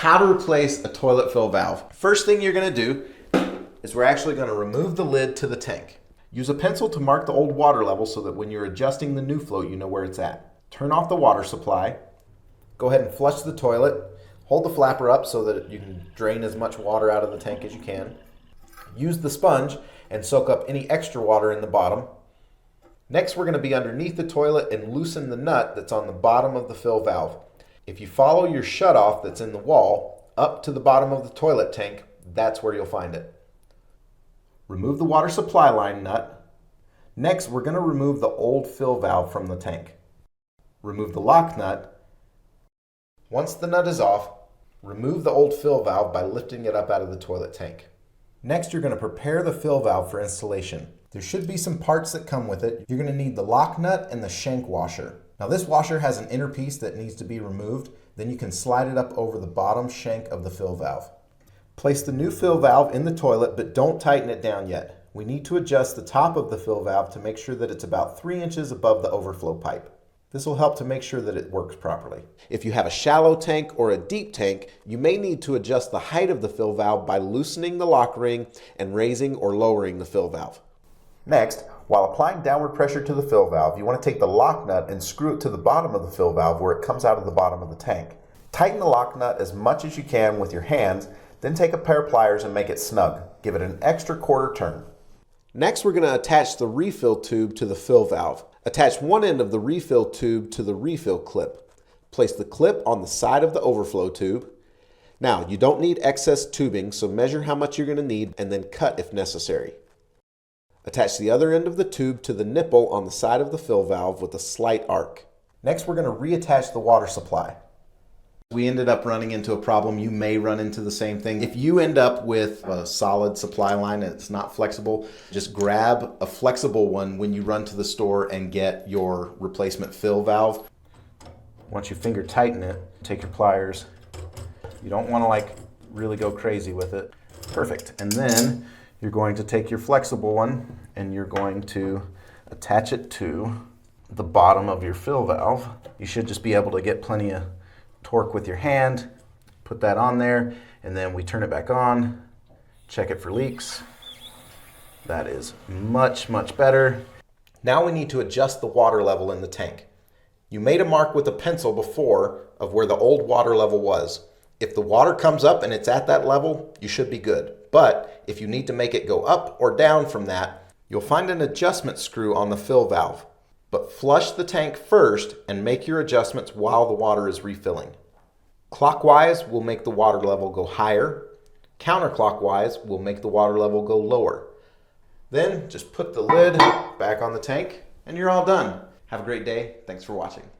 How to replace a toilet fill valve. First thing you're going to do is we're actually going to remove the lid to the tank. Use a pencil to mark the old water level so that when you're adjusting the new flow, you know where it's at. Turn off the water supply. Go ahead and flush the toilet. Hold the flapper up so that you can drain as much water out of the tank as you can. Use the sponge and soak up any extra water in the bottom. Next, we're going to be underneath the toilet and loosen the nut that's on the bottom of the fill valve. If you follow your shutoff that's in the wall up to the bottom of the toilet tank, that's where you'll find it. Remove the water supply line nut. Next, we're going to remove the old fill valve from the tank. Remove the lock nut. Once the nut is off, remove the old fill valve by lifting it up out of the toilet tank. Next, you're going to prepare the fill valve for installation. There should be some parts that come with it. You're going to need the lock nut and the shank washer. Now this washer has an inner piece that needs to be removed. Then you can slide it up over the bottom shank of the fill valve. Place the new fill valve in the toilet, but don't tighten it down yet. We need to adjust the top of the fill valve to make sure that it's about 3 inches above the overflow pipe. This will help to make sure that it works properly. If you have a shallow tank or a deep tank, you may need to adjust the height of the fill valve by loosening the lock ring and raising or lowering the fill valve. Next, while applying downward pressure to the fill valve, you want to take the lock nut and screw it to the bottom of the fill valve where it comes out of the bottom of the tank. Tighten the lock nut as much as you can with your hands, then take a pair of pliers and make it snug. Give it an extra quarter turn. Next, we're going to attach the refill tube to the fill valve. Attach one end of the refill tube to the refill clip. Place the clip on the side of the overflow tube. Now, you don't need excess tubing, so measure how much you're going to need and then cut if necessary. Attach the other end of the tube to the nipple on the side of the fill valve with a slight arc. Next, we're going to reattach the water supply. We ended up running into a problem. You may run into the same thing. If you end up with a solid supply line and it's not flexible, just grab a flexible one when you run to the store and get your replacement fill valve. Once you finger tighten it, take your pliers. You don't want to really go crazy with it. Perfect. And then you're going to take your flexible one and you're going to attach it to the bottom of your fill valve. You should just be able to get plenty of torque with your hand. Put that on there and then we turn it back on, check it for leaks. That is much, much better. Now we need to adjust the water level in the tank. You made a mark with a pencil before of where the old water level was. If the water comes up and it's at that level, you should be good. But if you need to make it go up or down from that, you'll find an adjustment screw on the fill valve. But flush the tank first and make your adjustments while the water is refilling. Clockwise will make the water level go higher. Counterclockwise will make the water level go lower. Then just put the lid back on the tank and you're all done. Have a great day. Thanks for watching.